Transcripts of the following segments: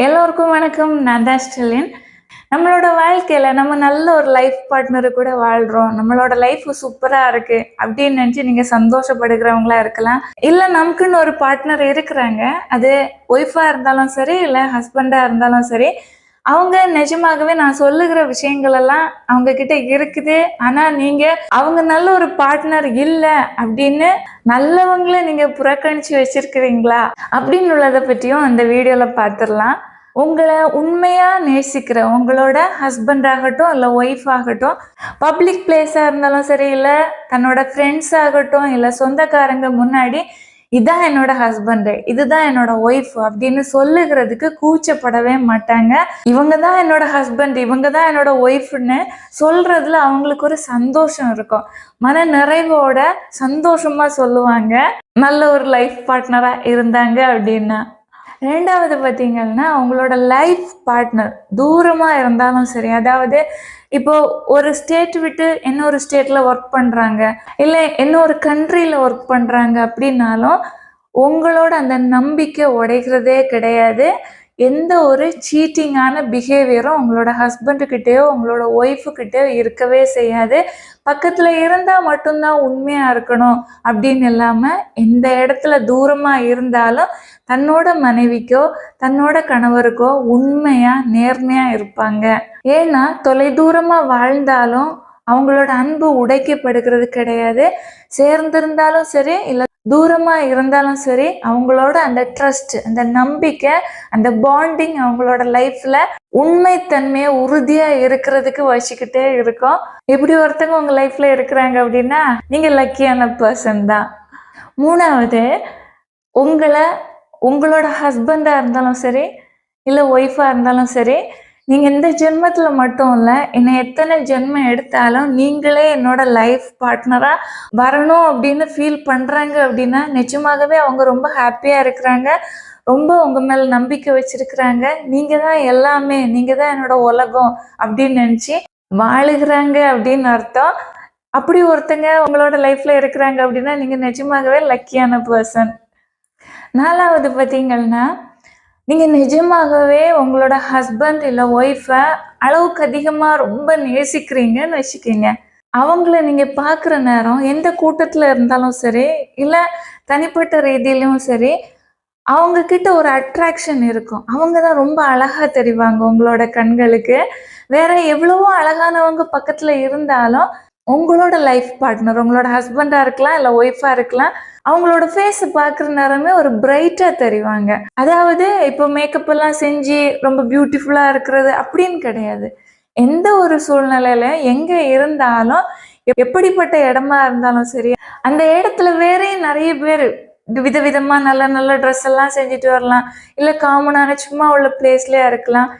எல்லோருக்கும் வணக்கம். நான் தான் ஸ்டெலின். நம்மளோட வாழ்க்கையில நம்ம நல்ல ஒரு லைஃப் பார்ட்னர் கூட வாழ்றோம். நம்மளோட லைஃப் சூப்பரா இருக்கு அப்படின்னு நினைச்சு நீங்க சந்தோஷப்படுகிறவங்களா இருக்கலாம். இல்ல நமக்குன்னு ஒரு பார்ட்னர் இருக்கிறாங்க. அது ஒய்ஃபா இருந்தாலும் சரி, இல்ல ஹஸ்பண்டா இருந்தாலும் சரி. அவங்க நிஜமாகவே நான் சொல்லுகிற விஷயங்கள் எல்லாம் அவங்க கிட்ட இருக்குது. ஆனா நீங்க அவங்க நல்ல ஒரு பார்ட்னர் இல்ல அப்படின்னு நல்லவங்கள நீங்க புறக்கணிச்சு வச்சிருக்கிறீங்களா அப்படின்னு உள்ளதை பற்றியும் அந்த வீடியோல பார்த்துடலாம். உங்களை உண்மையா நேசிக்கிற உங்களோட ஹஸ்பண்ட் ஆகட்டும் இல்லை ஒய்ஃப் ஆகட்டும், பப்ளிக் பிளேஸாக இருந்தாலும் சரி, இல்லை தன்னோட ஃப்ரெண்ட்ஸ் ஆகட்டும், இல்லை சொந்தக்காரங்க முன்னாடி இதான் என்னோட ஹஸ்பண்டு, இதுதான் என்னோட ஒய்ஃப் அப்படின்னு சொல்லுகிறதுக்கு கூச்சப்படவே மாட்டாங்க. இவங்க தான் என்னோட ஹஸ்பண்ட், இவங்க தான் என்னோட ஒய்ஃப்னு சொல்றதுல அவங்களுக்கு ஒரு சந்தோஷம் இருக்கும். மன நிறைவோட சந்தோஷமா சொல்லுவாங்க, நல்ல ஒரு லைஃப் பார்ட்னரா இருந்தாங்க அப்படின்னா. ரெண்டாவது பார்த்தீங்கன்னா, அவங்களோட லைஃப் பார்ட்னர் தூரமாக இருந்தாலும் சரி, அதாவது இப்போ ஒரு ஸ்டேட் விட்டு இன்னொரு ஸ்டேட்டில் ஒர்க் பண்ணுறாங்க, இல்லை இன்னொரு கண்ட்ரியில் ஒர்க் பண்ணுறாங்க அப்படின்னாலும் உங்களோட அந்த நம்பிக்கை உடைக்கிறதே கிடையாது. எந்த ஒரு சீட்டிங்கான பிஹேவியரும் உங்களோட ஹஸ்பண்டுக்கிட்டேயோ உங்களோட ஒய்ஃபுக்கிட்டேயோ இருக்கவே செய்யாது. பக்கத்தில் இருந்தால் மட்டும்தான் உண்மையாக இருக்கணும் அப்படின்னு இல்லாமல், எந்த இடத்துல தூரமாக இருந்தாலும் தன்னோட மனைவிக்கோ தன்னோட கணவருக்கோ உண்மையாக நேர்மையாக இருப்பாங்க. ஏன்னா தொலைதூரமாக வாழ்ந்தாலும் அவங்களோட அன்பு உடைக்கப்படுகிறது கிடையாது. சேர்ந்திருந்தாலும் சரி, இல்லை தூரமாக இருந்தாலும் சரி, அவங்களோட அந்த ட்ரஸ்ட், அந்த நம்பிக்கை, அந்த பாண்டிங் அவங்களோட லைஃப்பில் உண்மைத்தன்மையை உறுதியாக இருக்கிறதுக்கு வச்சுக்கிட்டே இருக்கோம். இப்படி ஒருத்தங்க உங்கள் லைஃப்பில் இருக்கிறாங்க அப்படின்னா நீங்கள் லக்கியான பர்சன் தான். மூணாவது, உங்களோட ஹஸ்பண்டாக இருந்தாலும் சரி, இல்லை ஒய்ஃபாக இருந்தாலும் சரி, நீங்கள் இந்த ஜென்மத்தில் மட்டும் இல்லை, என்னை எத்தனை ஜென்மம் எடுத்தாலும் நீங்களே என்னோட லைஃப் பார்ட்னராக வரணும் அப்படின்னு ஃபீல் பண்ணுறாங்க அப்படின்னா நிஜமாகவே அவங்க ரொம்ப ஹாப்பியாக இருக்கிறாங்க, ரொம்ப உங்கள் மேலே நம்பிக்கை வச்சுருக்கிறாங்க. நீங்கள் தான் எல்லாமே, நீங்கள் தான் என்னோட உலகம் அப்படின்னு நினச்சி வாழுகிறாங்க அப்படின்னு அர்த்தம். அப்படி ஒருத்தங்க உங்களோட லைஃப்பில் இருக்கிறாங்க அப்படின்னா நீங்கள் நிஜமாகவே லக்கியான பர்சன். நாலாவது பார்த்தீங்கன்னா, நீங்கள் நிஜமாகவே உங்களோட ஹஸ்பண்ட் இல்லை ஒய்ஃபை அளவுக்கு அதிகமாக ரொம்ப நேசிக்கிறீங்கன்னு வச்சுக்கிங்க. அவங்கள நீங்கள் பார்க்குற நேரம் எந்த கூட்டத்தில் இருந்தாலும் சரி, இல்லை தனிப்பட்ட ரீதியிலையும் சரி, அவங்கக்கிட்ட ஒரு அட்ராக்ஷன் இருக்கும். அவங்க தான் ரொம்ப அழகாக தெரிவாங்க உங்களோட கண்களுக்கு. வேற எவ்வளவோ அழகானவங்க பக்கத்தில் இருந்தாலும் உங்களோட லைஃப் பார்ட்னர், உங்களோட ஹஸ்பண்டாக இருக்கலாம், இல்லை ஒய்ஃபாக இருக்கலாம், அவங்களோட ஃபேஸை பார்க்குற நேரமே ஒரு பிரைட்டாக தெரிவாங்க. அதாவது இப்போ மேக்கப் எல்லாம் செஞ்சு ரொம்ப பியூட்டிஃபுல்லாக இருக்கிறது அப்படின்னு கிடையாது. எந்த ஒரு சூழ்நிலையில எங்கே இருந்தாலும், எப்படிப்பட்ட இடமா இருந்தாலும் சரி, அந்த இடத்துல வேறே நிறைய பேர் விதவிதமாக நல்ல நல்ல ட்ரெஸ் எல்லாம் செஞ்சுட்டு வரலாம், இல்லை காமனான சும்மா உள்ள பிளேஸ்லேயே இருக்கலாம்.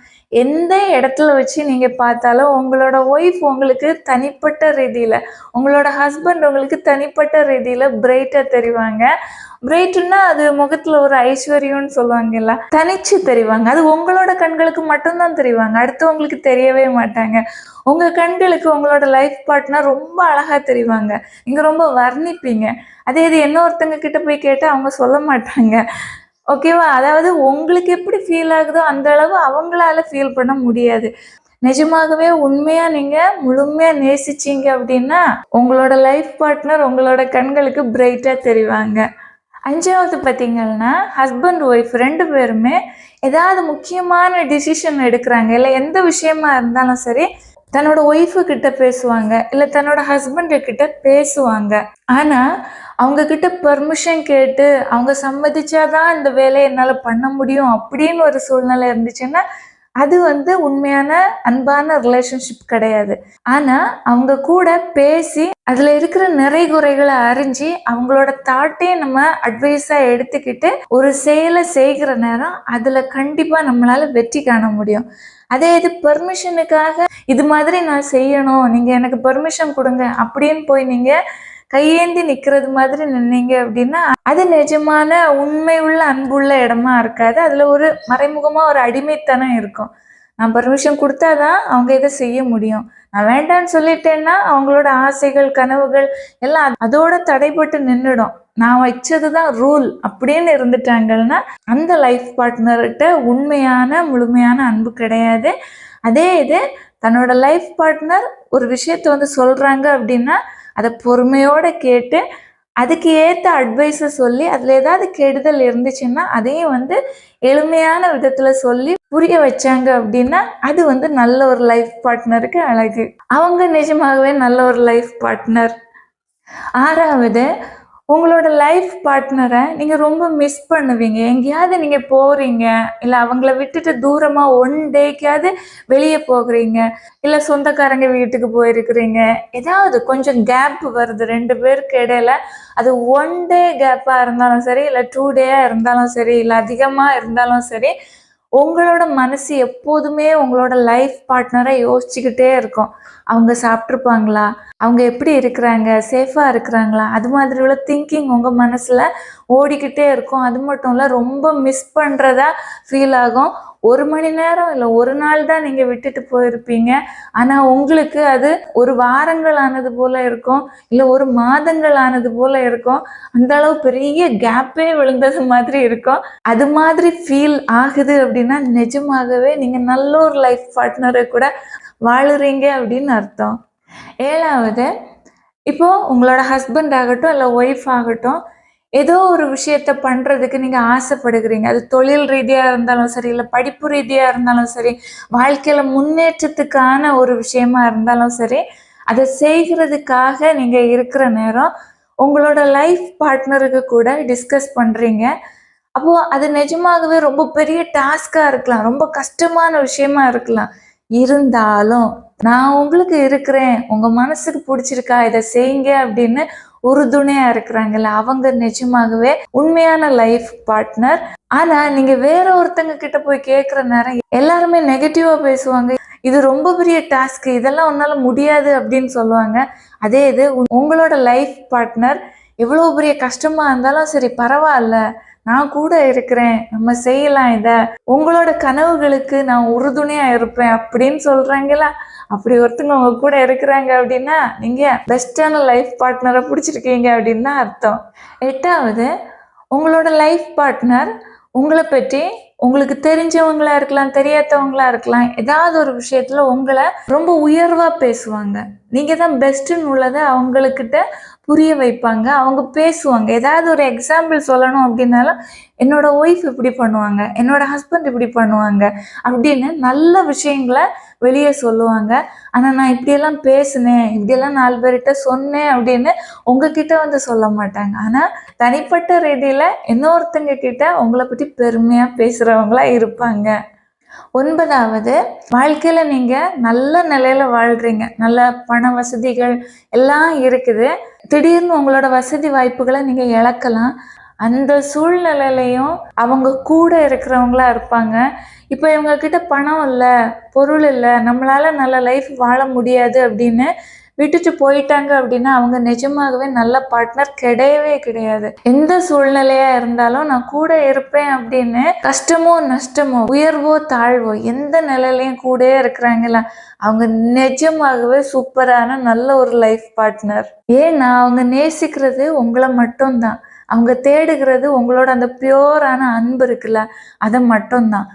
எந்த இடத்துல வச்சு நீங்கள் பார்த்தாலும் உங்களோட ஒய்ஃப் உங்களுக்கு தனிப்பட்ட ரீதியில், உங்களோட ஹஸ்பண்ட் உங்களுக்கு தனிப்பட்ட ரீதியில் பிரைட்டாக தெரிவாங்க. பிரைட்டுன்னா அது முகத்தில் ஒரு ஐஸ்வர்யம்னு சொல்லுவாங்கல்ல, தனிச்சு தெரிவாங்க. அது உங்களோட கண்களுக்கு மட்டும்தான் தெரிவாங்க, அடுத்தவங்களுக்கு தெரியவே மாட்டாங்க. உங்கள் கண்களுக்கு உங்களோட லைஃப் பார்ட்னர் ரொம்ப அழகாக தெரிவாங்க, நீங்கள் ரொம்ப வர்ணிப்பீங்க. அதே இது இன்னொருத்தங்க கிட்ட போய் கேட்டால் அவங்க சொல்ல மாட்டாங்க. ஓகேவா? அதாவது உங்களுக்கு எப்படி ஃபீல் ஆகுதோ அந்த அளவு அவங்களால ஃபீல் பண்ண முடியாது. நிஜமாகவே உண்மையாக நீங்கள் முழுமையாக நேசிச்சிங்க அப்படின்னா உங்களோட லைஃப் பார்ட்னர் உங்களோட கண்களுக்கு பிரைட்டாக தெரிவாங்க. அஞ்சாவது பார்த்தீங்கன்னா, ஹஸ்பண்ட் ஒய்ஃப் ரெண்டு பேருமே ஏதாவது முக்கியமான டிசிஷன் எடுக்கிறாங்க, இல்லை எந்த விஷயமா இருந்தாலும் சரி, தன்னோட ஒய்ஃபு கிட்ட பேசுவாங்க, இல்லை தன்னோட ஹஸ்பண்டு கிட்ட பேசுவாங்க. ஆனால் அவங்க கிட்ட பெர்மிஷன் கேட்டு அவங்க சம்மதிச்சாதான் இந்த வேலையை என்னால் பண்ண முடியும் அப்படின்னு ஒரு சூழ்நிலை இருந்துச்சுன்னா அது உண்மையான அன்பான ரிலேஷன்ஷிப் கிடையாது. ஆனால் அவங்க கூட பேசி அதில் இருக்கிற நிறை குறைகளை அறிஞ்சு அவங்களோட தாட்டையும் நம்ம அட்வைஸாக எடுத்துக்கிட்டு ஒரு செயலை செய்கிற நேரம் அதில் கண்டிப்பாக நம்மளால வெற்றி காண முடியும். அதே இது பெர்மிஷனுக்காக இது மாதிரி நான் செய்யணும், நீங்கள் எனக்கு பெர்மிஷன் கொடுங்க அப்படின்னு போய் நீங்கள் கையேந்தி நிற்கிறது மாதிரி நின்னீங்க அப்படின்னா அது நிஜமான உண்மை உள்ள அன்புள்ள இடமா இருக்காது. அதில் ஒரு மறைமுகமாக ஒரு அடிமைத்தனம் இருக்கும். நான் பெர்மிஷன் கொடுத்தாதான் அவங்க இதை செய்ய முடியும், நான் வேண்டான்னு சொல்லிட்டேன்னா அவங்களோட ஆசைகள் கனவுகள் எல்லாம் அதோட தடைப்பட்டு நின்றுடும். நான் வச்சது தான் ரூல் அப்படின்னு இருந்துட்டாங்கன்னா அந்த லைஃப் பார்ட்னர்கிட்ட உண்மையான முழுமையான அன்பு கிடையாது. அதே இது தன்னோட லைஃப் பார்ட்னர் ஒரு விஷயத்த வந்து சொல்கிறாங்க அப்படின்னா அதை பொறுமையோடு கேட்டு அதுக்கு ஏற்ற அட்வைஸை சொல்லி அதில் ஏதாவது கெடுதல் இருந்துச்சுன்னா அதையும் வந்து எளிமையான விதத்தில் சொல்லி புரிய வச்சாங்க அப்படின்னா அது வந்து நல்ல ஒரு லைஃப் பார்ட்னருக்கு அழகு. அவங்க நிஜமாகவே நல்ல ஒரு லைஃப் பார்ட்னர். 6வது, உங்களோட லைஃப் பார்ட்னரை நீங்கள் ரொம்ப மிஸ் பண்ணுவீங்க. எங்கேயாவது நீங்கள் போகிறீங்க, இல்லை அவங்கள விட்டுட்டு தூரமாக 1 டேக்காவது வெளியே போகிறீங்க, இல்லை சொந்தக்காரங்க வீட்டுக்கு போயிருக்கிறீங்க, ஏதாவது கொஞ்சம் கேப் வருது 2 பேருக்கு இடையில. அது 1 டே கேப்பாக இருந்தாலும் சரி, இல்லை 2 டேயாக இருந்தாலும் சரி, இல்லை அதிகமாக இருந்தாலும் சரி, உங்களோட மனசு எப்போதுமே உங்களோட லைஃப் பார்ட்னரை யோசிச்சுக்கிட்டே இருக்கும். அவங்க சாப்பிட்ருப்பாங்களா, அவங்க எப்படி இருக்கிறாங்க, சேஃபாக இருக்கிறாங்களா, அது மாதிரி உள்ள திங்கிங் உங்கள் மனசில் ஓடிக்கிட்டே இருக்கும். அது மட்டும் இல்லை, ரொம்ப மிஸ் பண்ணுறதா ஃபீல் ஆகும். 1 மணி நேரம் இல்லை 1 நாள் தான் நீங்கள் விட்டுட்டு போயிருப்பீங்க. ஆனால் உங்களுக்கு அது 1 வாரங்கள் ஆனது போல் இருக்கும், இல்லை 1 மாதங்கள் ஆனது போல் இருக்கும். அந்த அளவு பெரிய கேப்பே விழுந்தது மாதிரி இருக்கும். அது மாதிரி ஃபீல் ஆகுது அப்படின்னா நிஜமாகவே நீங்கள் நல்ல ஒரு லைஃப் பார்ட்னரை கூட வாழுறீங்க அப்படின்னு அர்த்தம். 7வது, இப்போது உங்களோட ஹஸ்பண்ட் ஆகட்டும் இல்லை ஒய்ஃப் ஆகட்டும், ஏதோ ஒரு விஷயத்த பண்ணுறதுக்கு நீங்கள் ஆசைப்படுகிறீங்க. அது தொழில் ரீதியாக இருந்தாலும் சரி, இல்லை படிப்பு ரீதியாக இருந்தாலும் சரி, வாழ்க்கையில் முன்னேற்றத்துக்கான ஒரு விஷயமா இருந்தாலும் சரி, அதை செய்கிறதுக்காக நீங்கள் இருக்கிற நேரம் உங்களோட லைஃப் பார்ட்னருக்கு கூட டிஸ்கஸ் பண்ணுறீங்க. அப்போது அது நிஜமாகவே ரொம்ப பெரிய டாஸ்காக இருக்கலாம், ரொம்ப கஷ்டமான விஷயமா இருக்கலாம். இருந்தாலும் நான் உங்களுக்கு இருக்கிறேன், உங்கள் மனசுக்கு பிடிச்சிருக்கா, இதை செய்யுங்க அப்படின்னு உறுதுணையாக இருக்கிறாங்கல்ல, அவங்க நிஜமாகவே உண்மையான லைஃப் பார்ட்னர். ஆனால் நீங்கள் வேற ஒருத்தங்க கிட்ட போய் கேட்குற நேரம் எல்லாருமே நெகட்டிவாக பேசுவாங்க. இது ரொம்ப பெரிய டாஸ்க், இதெல்லாம் உன்னால முடியாது அப்படின்னு சொல்லுவாங்க. அதே இது உங்களோட லைஃப் பார்ட்னர் எவ்வளோ பெரிய கஷ்டமாக இருந்தாலும் சரி பரவாயில்ல, நான் கூட இருக்கிறேன், நம்ம செய்யலாம், இதை உங்களோட கனவுகளுக்கு நான் உறுதுணையாக இருப்பேன் அப்படின்னு சொல்கிறாங்களா. அப்படி ஒருத்தங்க உங்க கூட இருக்கிறாங்க அப்படின்னா நீங்கள் பெஸ்ட்டான லைஃப் பார்ட்னரை பிடிச்சிருக்கீங்க அப்படின்னு தான் அர்த்தம். 8வது, உங்களோட லைஃப் பார்ட்னர் உங்களை பற்றி உங்களுக்கு தெரிஞ்சவங்களா இருக்கலாம், தெரியாதவங்களா இருக்கலாம், ஏதாவது ஒரு விஷயத்தில் உங்களை ரொம்ப உயர்வாக பேசுவாங்க. நீங்கள் தான் பெஸ்ட்டுன்னு உள்ளதை அவங்கக்கிட்ட புரிய வைப்பாங்க. அவங்க பேசுவாங்க. ஏதாவது ஒரு எக்ஸாம்பிள் சொல்லணும் அப்படின்னாலும் என்னோட ஒய்ஃப் இப்படி பண்ணுவாங்க, என்னோட ஹஸ்பண்ட் இப்படி பண்ணுவாங்க அப்படின்னு நல்ல விஷயங்களை வெளியே சொல்லுவாங்க. ஆனால் நான் இப்படியெல்லாம் பேசினேன், இப்படியெல்லாம் 4 பேர்கிட்ட சொன்னேன் அப்படின்னு உங்ககிட்ட வந்து சொல்ல மாட்டாங்க. ஆனால் தனிப்பட்ட ரீதியில் இன்னொருத்தங்க கிட்ட உங்களை பற்றி பெருமையாக பேசுகிறவங்களா இருப்பாங்க. 9வது, வாழ்க்கையில் நீங்கள் நல்ல நிலையில் வாழ்கிறீங்க, நல்ல பண வசதிகள் எல்லாம் இருக்குது. திடீர்னு உங்களோட வசதி வாய்ப்புகளை நீங்கள் இழக்கலாம். அந்த சூழ்நிலையிலையும் அவங்க கூட இருக்கிறவங்களா இருப்பாங்க. இப்போ இவங்கக்கிட்ட பணம் இல்லை, பொருள் இல்லை, நம்மளால் நல்ல லைஃப் வாழ முடியாது அப்படின்னு விட்டுட்டு போயிட்டாங்க அப்படின்னா அவங்க நிஜமாகவே நல்ல பார்ட்னர் கிடையவே கிடையாது. எந்த சூழ்நிலையா இருந்தாலும் நான் கூட இருப்பேன் அப்படின்னு கஷ்டமோ நஷ்டமோ உயர்வோ தாழ்வோ எந்த நிலையிலையும் கூட இருக்கிறாங்களா, அவங்க நிஜமாகவே சூப்பரான நல்ல ஒரு லைஃப் பார்ட்னர். ஏன்னா அவங்க நேசிக்கிறது உங்களை மட்டும்தான், அவங்க தேடுகிறது உங்களோட அந்த பியோரான அன்பு இருக்குல்ல, அதை மட்டும்தான்.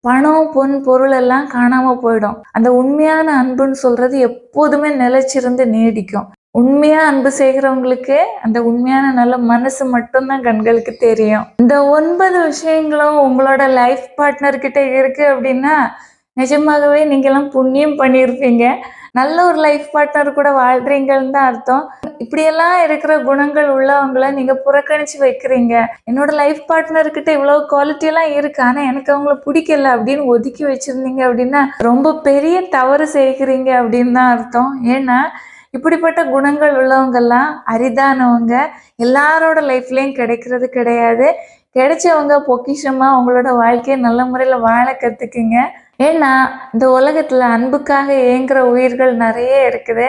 பணம் பொன் பொருள் எல்லாம் காணாமல் போயிடும். அந்த உண்மையான அன்புன்னு சொல்கிறது எப்போதுமே நிலைச்சிருந்து நீடிக்கும். உண்மையாக அன்பு செய்கிறவங்களுக்கு அந்த உண்மையான நல்ல மனசு மட்டும்தான் கண்களுக்கு தெரியும். இந்த 9 விஷயங்களும் உங்களோட லைஃப் பார்ட்னர்கிட்ட இருக்குது அப்படின்னா நிஜமாகவே நீங்கள்லாம் புண்ணியம் பண்ணியிருப்பீங்க. நல்ல ஒரு லைஃப் பார்ட்னர் கூட வாழ்கிறீங்கன்னு தான் அர்த்தம். இப்படியெல்லாம் இருக்கிற குணங்கள் உள்ளவங்களை நீங்கள் புறக்கணித்து வைக்கிறீங்க. என்னோட லைஃப் பார்ட்னர்கிட்ட இவ்வளோ குவாலிட்டியெல்லாம் இருக்குது, ஆனால் எனக்கு அவங்கள பிடிக்கல அப்படின்னு ஒதுக்கி வச்சுருந்தீங்க அப்படின்னா ரொம்ப பெரிய தவறு செய்கிறீங்க அப்படின்னு தான் அர்த்தம். ஏன்னா இப்படிப்பட்ட குணங்கள் உள்ளவங்கெல்லாம் அரிதானவங்க, எல்லாரோட லைஃப்லேயும் கிடைக்கிறது கிடையாது. கிடைச்சவங்க பொக்கிஷமாக உங்களோட வாழ்க்கையை நல்ல முறையில் வாழ கற்றுக்குங்க. ஏன்னா இந்த உலகத்தில் அன்புக்காக ஏங்குற உயிர்கள் நிறைய இருக்குது.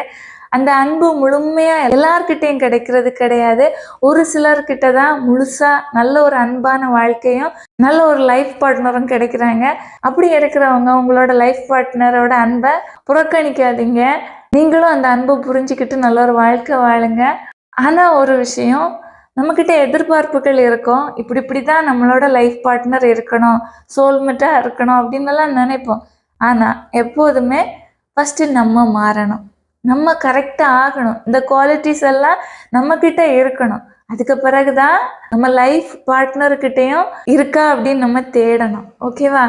அந்த அன்பு முழுமையாக எல்லார்கிட்டையும் கிடைக்கிறது கிடையாது. ஒரு சிலர்கிட்ட தான் முழுசாக நல்ல ஒரு அன்பான வாழ்க்கையும் நல்ல ஒரு லைஃப் பார்ட்னரும் கிடைக்கிறாங்க. அப்படி இருக்கிறவங்க உங்களோட லைஃப் பார்ட்னரோட அன்பை புறக்கணிக்காதீங்க. நீங்களும் அந்த அன்பை புரிஞ்சுக்கிட்டு நல்ல ஒரு வாழ்க்கை வாழுங்க. ஆனால் ஒரு விஷயம், நம்மக்கிட்ட எதிர்பார்ப்புகள் இருக்கும். இப்படி தான் நம்மளோட லைஃப் பார்ட்னர் இருக்கணும், சோல்மேட்டாக இருக்கணும் அப்படின்னுலாம் நினைப்போம். ஆனால் எப்போதுமே ஃபஸ்ட்டு நம்ம மாறணும், நம்ம கரெக்டாக ஆகணும். இந்த குவாலிட்டிஸ் எல்லாம் நம்மக்கிட்ட இருக்கணும். அதுக்கு பிறகு தான் நம்ம லைஃப் பார்ட்னர்கிட்டையும் இருக்கா அப்படின்னு நம்ம தேடணும். ஓகேவா?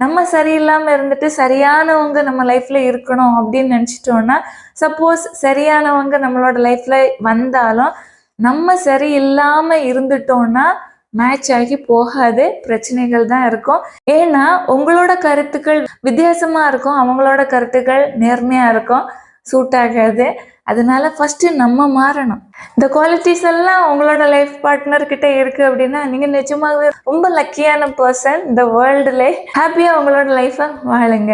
நம்ம சரியில்லாமல் இருந்துட்டு சரியானவங்க நம்ம லைஃப்பில் இருக்கணும் அப்படின்னு நினச்சிட்டோன்னா, சப்போஸ் சரியானவங்க நம்மளோட லைஃப்பில் வந்தாலும் நம்ம சரியில்லாமல் இருந்துட்டோன்னா மேட்ச் ஆகி போகாது, பிரச்சனைகள் தான் இருக்கும். ஏன்னா உங்களோட கருத்துக்கள் வித்தியாசமாக இருக்கும், அவங்களோட கருத்துக்கள் நேர்மையாக இருக்கும், சூட் ஆகாது. அதனால ஃபஸ்ட்டு நம்ம மாறணும். இந்த குவாலிட்டிஸ் எல்லாம் உங்களோட லைஃப் பார்ட்னர்கிட்ட இருக்குது அப்படின்னா நீங்கள் நிஜமாகவே ரொம்ப லக்கியான பர்சன் இந்த வேர்ல்டுலே. ஹாப்பியாக உங்களோட லைஃப்பை வாழுங்க.